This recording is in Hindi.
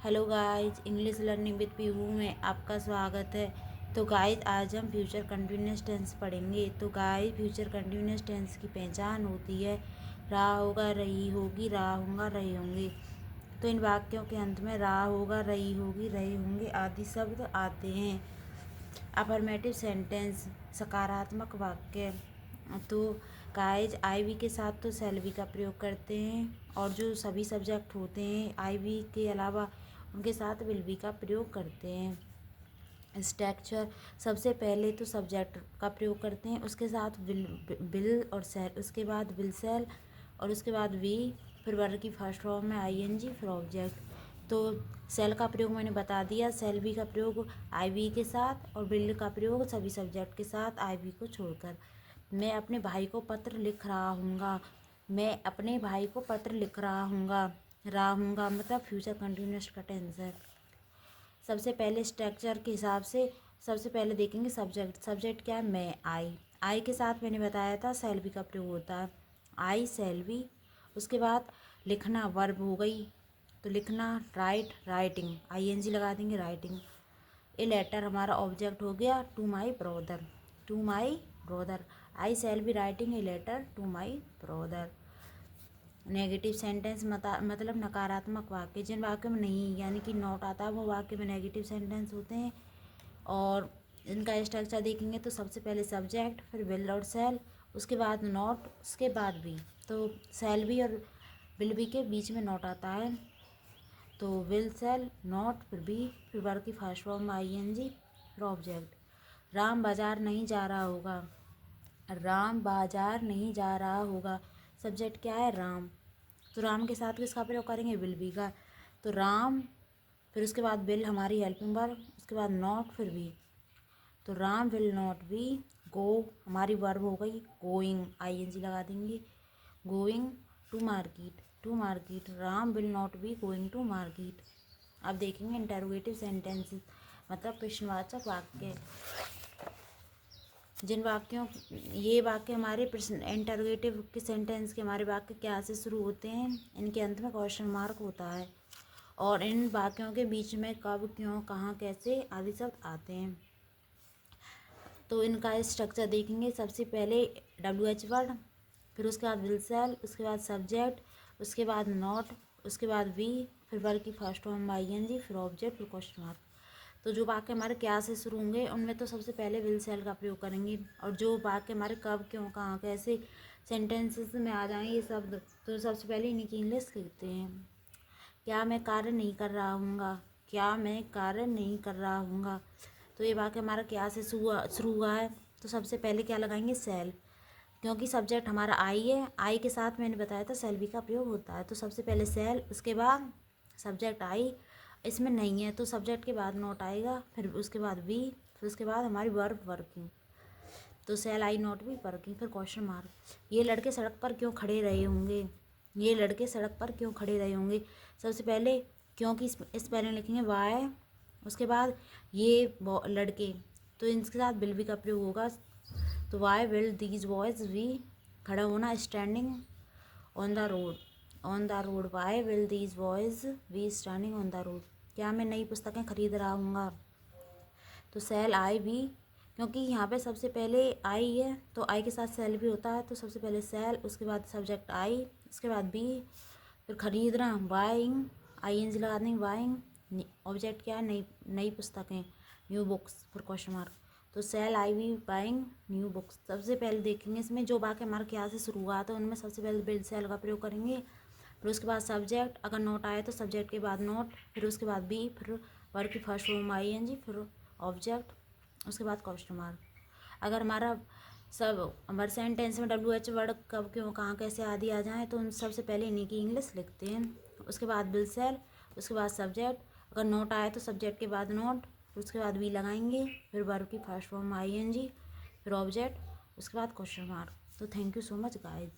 Hello guys, English learning with Pihu में आपका स्वागत है। तो गाइस, आज हम फ्यूचर कंटिन्यूअस टेंस पढ़ेंगे। तो गाइस, फ्यूचर कंटिन्यूअस टेंस की पहचान होती है रहा होगा, रही होगी, रहा होगा, रहे होंगे। तो इन वाक्यों के अंत में रहा होगा, रही होगी, रहे होंगे आदि शब्द आते हैं। अफर्मेटिव सेंटेंस, सकारात्मक वाक्य। तो गाइज, आई वी के साथ तो शैल बी का प्रयोग करते हैं, और जो सभी सब्जेक्ट होते हैं आई वी के अलावा उनके साथ विल बी का प्रयोग करते हैं। स्ट्रक्चर, सबसे पहले तो सब्जेक्ट का प्रयोग करते हैं, उसके साथ विल और सेल, उसके बाद विल सेल, और उसके बाद वी, फिर वर्ब की फर्स्ट फॉर्म में आई एन जी, फिर ऑब्जेक्ट। तो सेल का प्रयोग मैंने बता दिया, सेल बी का प्रयोग आई वी के साथ, और विल का प्रयोग सभी सब्जेक्ट के साथ आई वी को छोड़कर। मैं अपने भाई को पत्र लिख रहा हूँगा। मैं अपने भाई को पत्र लिख रहा हूँगा मतलब फ्यूचर कंटिन्यूअस का टेंस है। सबसे पहले स्ट्रक्चर के हिसाब से सबसे पहले देखेंगे सब्जेक्ट। सब्जेक्ट क्या है? मैं, आई के साथ मैंने बताया था शैल बी का प्रयोग होता है, आई शैल बी। उसके बाद लिखना वर्ब हो गई, तो लिखना write, writing, I N G लगा देंगे, राइटिंग। ए लेटर हमारा ऑब्जेक्ट हो गया, to my brother, to my brother. I shall be writing a letter to my brother. Negative sentence मतलब नकारात्मक वाक्य, जिन वाक्यों में नहीं यानी कि नॉट आता है वो वाक्य में नेगेटिव सेंटेंस होते हैं। और इनका स्ट्रक्चर देखेंगे तो सबसे पहले सब्जेक्ट, फिर विल और सेल, उसके बाद नॉट, उसके बाद भी। तो सेल बी और विल बी के बीच में नॉट आता है, तो विल सेल नॉट, फिर बी, फिर वर्ब की फर्स्ट फॉर्म में आई एन जी, फिर ऑब्जेक्ट। राम बाजार नहीं जा रहा होगा, राम बाजार नहीं जा रहा होगा। सब्जेक्ट क्या है? राम। तो राम के साथ किसका प्रयोग करेंगे? विल बी का। तो राम, फिर उसके बाद विल हमारी हेल्पिंग वर्ब, उसके बाद नॉट, फिर बी। तो Ram will not be go, हमारी वर्ब हो गई गोइंग, आई एन जी लगा देंगे, going to market, to market. Ram will not be going to market. अब देखेंगे इंटरोगेटिव सेंटेंसेस मतलब प्रश्नवाचक वाक्य। जिन वाक्यों, ये वाक्य हमारे इंटरोगेटिव के सेंटेंस के हमारे वाक्य क्या से शुरू होते हैं, इनके अंत में क्वेश्चन मार्क होता है, और इन वाक्यों के बीच में कब, क्यों, कहाँ, कैसे आदि शब्द आते हैं। तो इनका स्ट्रक्चर देखेंगे। सबसे पहले डब्ल्यू एच वर्ड, फिर उसके बाद विल सेल, उसके बाद सब्जेक्ट, उसके बाद नॉट, उसके बाद वी, फिर वर्ब की first form I N G, फिर ऑब्जेक्ट, फिर क्वेश्चन मार्क। तो जो वाक्य हमारे क्या से शुरू होंगे उनमें तो सबसे पहले विल सेल का प्रयोग करेंगे, और जो वाक्य हमारे कब, क्यों, कहाँ, कैसे सेंटेंसेस में आ जाएंगे ये शब्द, तो सबसे पहले इन्हीं की इंग्लिश लिखते हैं। क्या मैं कार्य नहीं कर रहा हूँगा, क्या मैं कार्य नहीं कर रहा हूँगा। तो ये वाक्य हमारा क्या से शुरू हुआ है, तो सबसे पहले क्या लगाएंगे? सेल, क्योंकि सब्जेक्ट हमारा आई है, आई के साथ मैंने बताया था सेल बी का प्रयोग होता है। तो सबसे पहले सेल, उसके बाद सब्जेक्ट आई, इसमें नहीं है तो सब्जेक्ट के बाद नोट आएगा, फिर उसके बाद वी, फिर उसके बाद हमारी वर्ब वर्किंग। तो shall I not be working, फिर क्वेश्चन मार्क। ये लड़के सड़क पर क्यों खड़े रहे होंगे, ये लड़के सड़क पर क्यों खड़े रहे होंगे। सबसे पहले क्योंकि स्पेलिंग लिखेंगे वाई, उसके बाद ये लड़के, तो इनके साथ विल बी का प्रयोग होगा। तो why will these boys be, खड़ा होना, standing on the road, on the road, why will these boys be standing on the road. क्या मैं नई पुस्तकें खरीद रहा हूँगा। तो सेल आई बी, क्योंकि यहाँ पे सबसे पहले आई है तो आई के साथ सेल भी होता है, तो सबसे पहले सेल, उसके बाद सब्जेक्ट आई, उसके बाद बी, फिर खरीदना बाइंग, आई एन जी लगा देंगे, बाइंग। ऑब्जेक्ट क्या है? नई, नई पुस्तकें, न्यू बुक्स, फिर क्वेश्चन मार्क। तो shall I be buying new books. सबसे पहले देखेंगे इसमें जो वाक्य हमारे क्या से शुरू हुआ तो उनमें सबसे पहले विल सेल का प्रयोग करेंगे, फिर उसके बाद सब्जेक्ट, अगर नोट आए तो सब्जेक्ट के बाद नोट, फिर उसके बाद बी, फिर वर्ब की first form I N G, फिर ऑब्जेक्ट, उसके बाद क्वेश्चन मार्क। अगर हमारा सब हमारे सेंटेंस में डब्ल्यू एच वर्ड कब, क्यों, कहाँ, कैसे आदि आ जाएँ तो उन सबसे पहले इन्हीं की इंग्लिश लिखते हैं। उसके बाद विल सेल, उसके बाद सब्जेक्ट, अगर नोट आए तो सब्जेक्ट के बाद नोट, फिर उसके बाद वी लगाएंगे, फिर वर्ब की first form I N G, फिर ऑब्जेक्ट, उसके बाद क्वेश्चन मार्क। तो thank you so much guys.